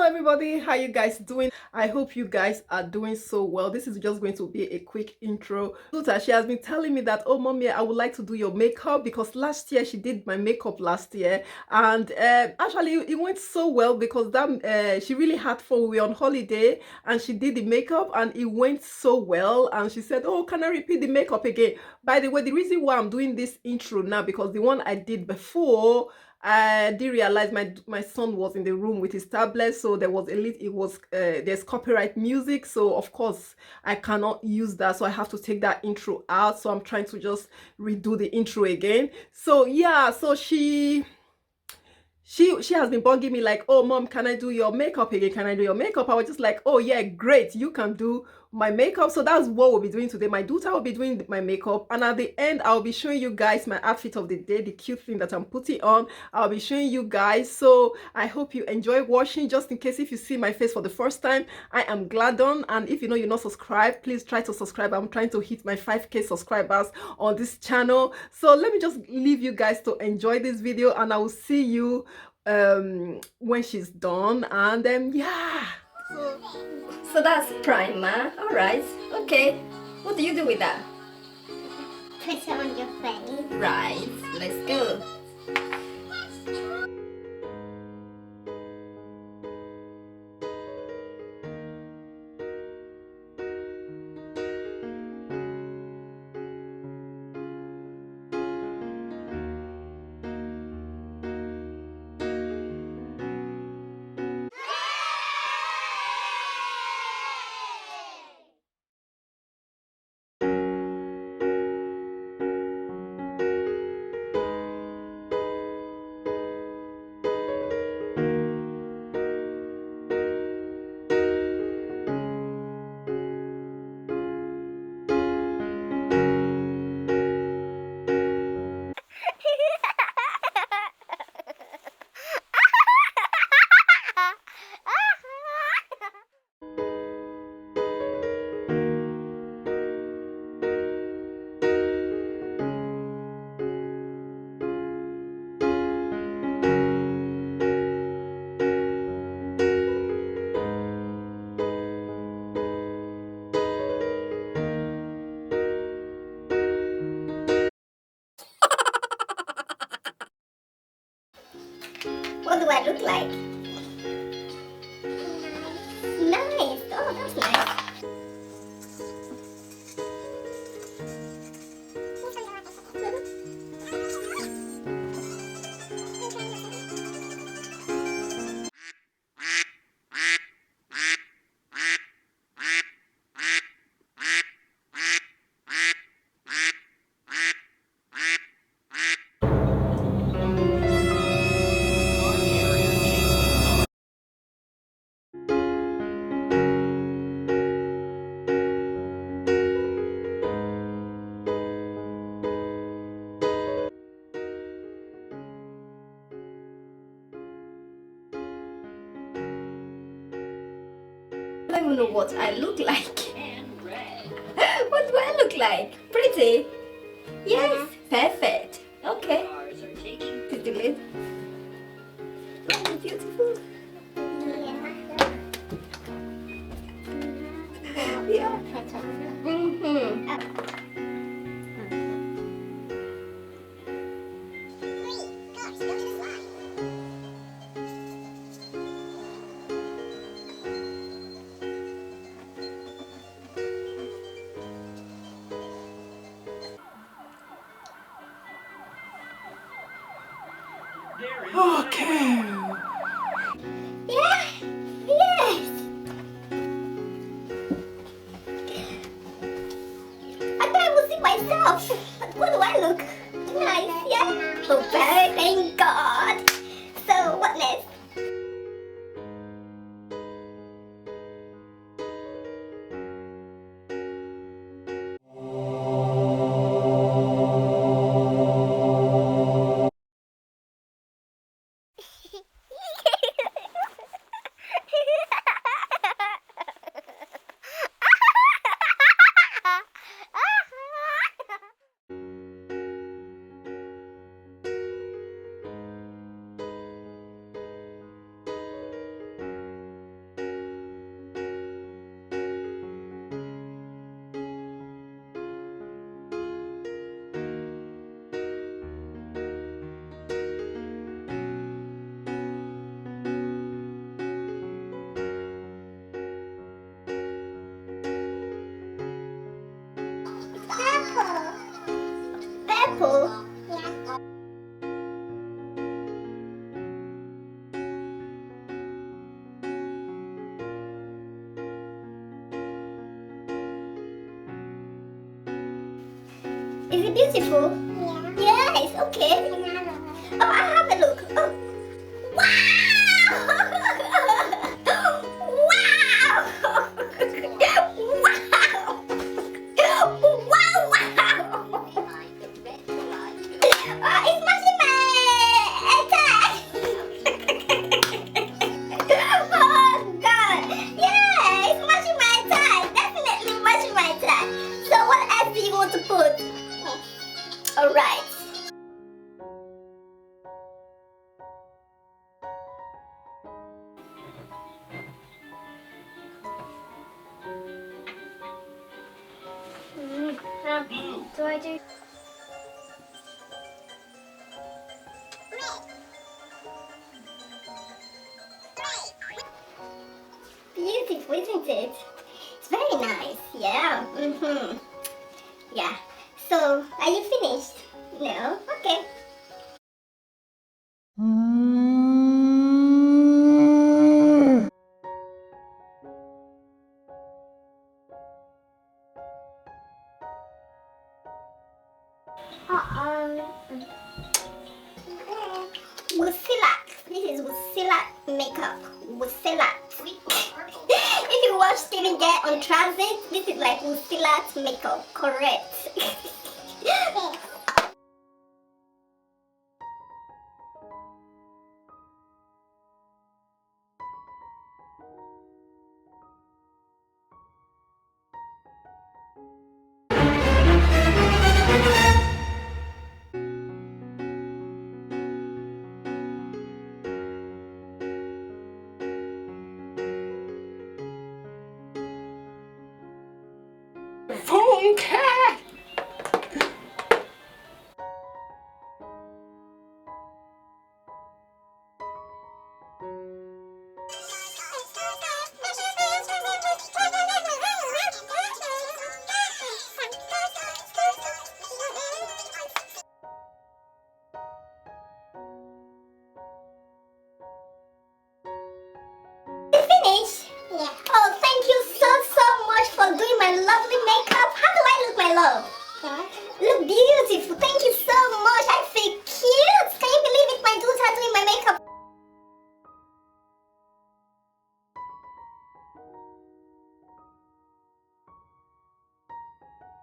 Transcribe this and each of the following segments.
Hello everybody, how you guys doing? I hope you guys are doing so well. This is just going to be a quick intro. She has been telling me that, oh mommy, I would like to do your makeup because last year she did my makeup last year, and actually it went so well because that she really had fun. We were on holiday and she did the makeup and it went so well, and she said, oh, can I repeat the makeup again? By the way, the reason why I'm doing this intro now, because the one I did before, I did realize my son was in the room with his tablet, so there was there's copyright music, so of course I cannot use that, so I have to take that intro out. So I'm trying to just redo the intro again. So yeah, so she has been bugging me like, oh mom, can I do your makeup again? Can I do your makeup? I was just like, oh yeah, great, you can do my makeup. So that's what we'll be doing today. My daughter will be doing my makeup, and at the end I'll be showing you guys my outfit of the day, the cute thing that I'm putting on. I'll be showing you guys, so I hope you enjoy watching. Just in case if you see my face for the first time, I am Gladon, and if you know you're not subscribed, please try to subscribe. I'm trying to hit my 5k subscribers on this channel. So let me just leave you guys to enjoy this video, and I will see you when she's done. And then yeah, so that's primer. All right, okay, what do you do with that? Put it on your face. Right, let's go. What do I look like? Nice. Oh, that's nice. I don't even know what I look like. What do I look like? Pretty? Yes, perfect. Okay. To do it. Oh, beautiful. Yeah. Mm-hmm. okay. Yeah. Yes. I thought I would see myself. But what do I look? Nice. Yeah. Oh, thank God. So what next? beautiful. Is it beautiful? Yeah. Yes, okay. Oh, I'll have a look. Oh. Wow! Wow! Wow! Wow! It's matching my tie. Oh God! Yeah, it's matching my tie. Definitely matching my tie. So what else do you want to put? All right. So I do. Beautiful, isn't it? It's very nice. Yeah. Yeah. So, are you finished? No? Okay. Wosilat. This is wosilat makeup. Wosilat. If you watch Steven Get on Transit, this is like wosilat makeup. Correct. Funke! Finish? Yeah. Oh, thank you so much for doing my lovely makeup. How do I look, my love? Look beautiful. Thank you so much. I feel cute. Can you believe it? My daughter doing my makeup.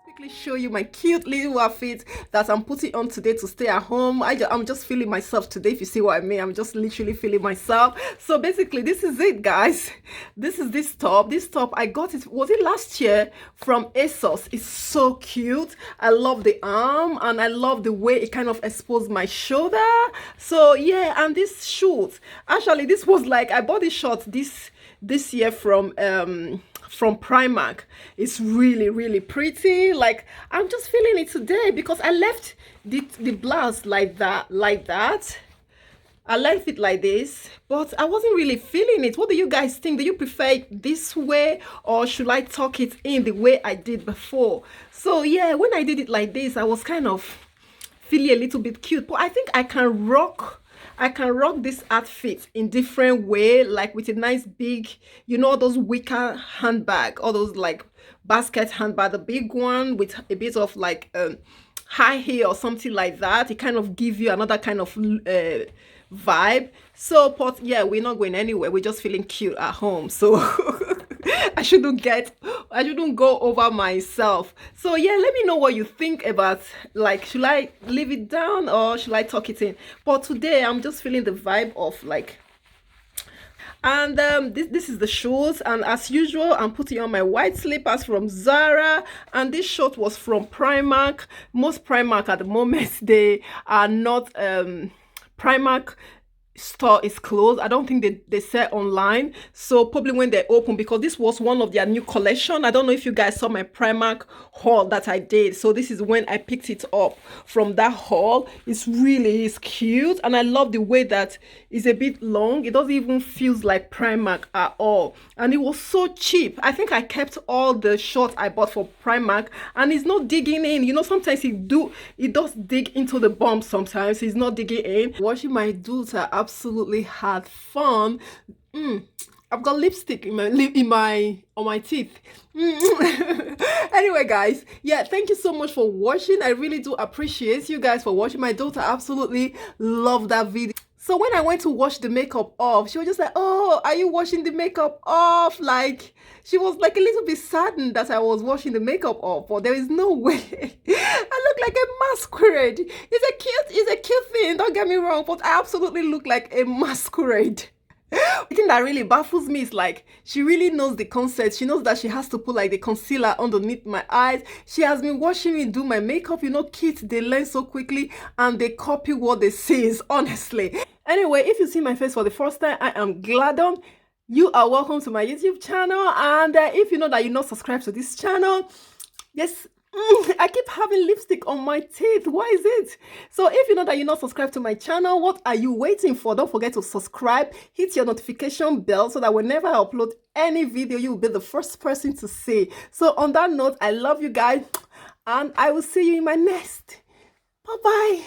Quickly show you my cute little outfit that I'm putting on today to stay at home. I'm just feeling myself today, if you see what I mean. I'm just literally feeling myself. So basically, this is it, guys. This is this top. This top, I got it, was it last year, from Asos. It's so cute. I love the arm and I love the way it kind of exposed my shoulder. So yeah, and this shoot, actually this was like, I bought this short this year from Primark. It's really pretty. Like, I'm just feeling it today because I left the blouse like that. I left it like this, but I wasn't really feeling it. What do you guys think? Do you prefer it this way, or should I tuck it in the way I did before? So yeah, when I did it like this, I was kind of feeling a little bit cute, but I think I can rock this outfit in different way, like with a nice big, you know, those wicker handbag, or those like basket handbag, the big one with a bit of like high heel or something like that. It kind of give you another kind of vibe. So but yeah, we're not going anywhere, we're just feeling cute at home. So I shouldn't go over myself. So yeah, let me know what you think about, like, should I leave it down or should I tuck it in? But today I'm just feeling the vibe of like, and this is the shoes, and as usual I'm putting on my white slippers from Zara, and this short was from Primark. Most Primark at the moment, they are not Primark store is closed. I don't think they sell online, so probably when they open, because this was one of their new collection. I don't know if you guys saw my Primark haul that I did, so this is when I picked it up from that haul. It's really is cute, and I love the way that it's a bit long. It doesn't even feels like Primark at all, and it was so cheap. I think I kept all the shorts I bought for Primark, and it's not digging in. You know, sometimes it does dig into the bum. Sometimes it's not digging in. Watching my daughter absolutely had fun. I've got lipstick in my on my teeth. Anyway, guys, yeah, thank you so much for watching. I really do appreciate you guys for watching. My daughter absolutely loved that video. So when I went to wash the makeup off, she was just like, "Oh, are you washing the makeup off?" Like, she was like a little bit saddened that I was washing the makeup off, but there is no way. I look like a masquerade. It's a cute thing, don't get me wrong, but I absolutely look like a masquerade. The thing that really baffles me is like, she really knows the concept. She knows that she has to put like the concealer underneath my eyes. She has been watching me do my makeup. You know, kids, they learn so quickly and they copy what they see, honestly. Anyway, if you see my face for the first time, I am Gladon. You are welcome to my YouTube channel, and if you know that you're not subscribed to this channel, yes, I keep having lipstick on my teeth. Why is it? So if you know that you're not subscribed to my channel, what are you waiting for? Don't forget to subscribe, hit your notification bell so that whenever I upload any video, you will be the first person to see. So on that note, I love you guys, and I will see you in my next. Bye bye.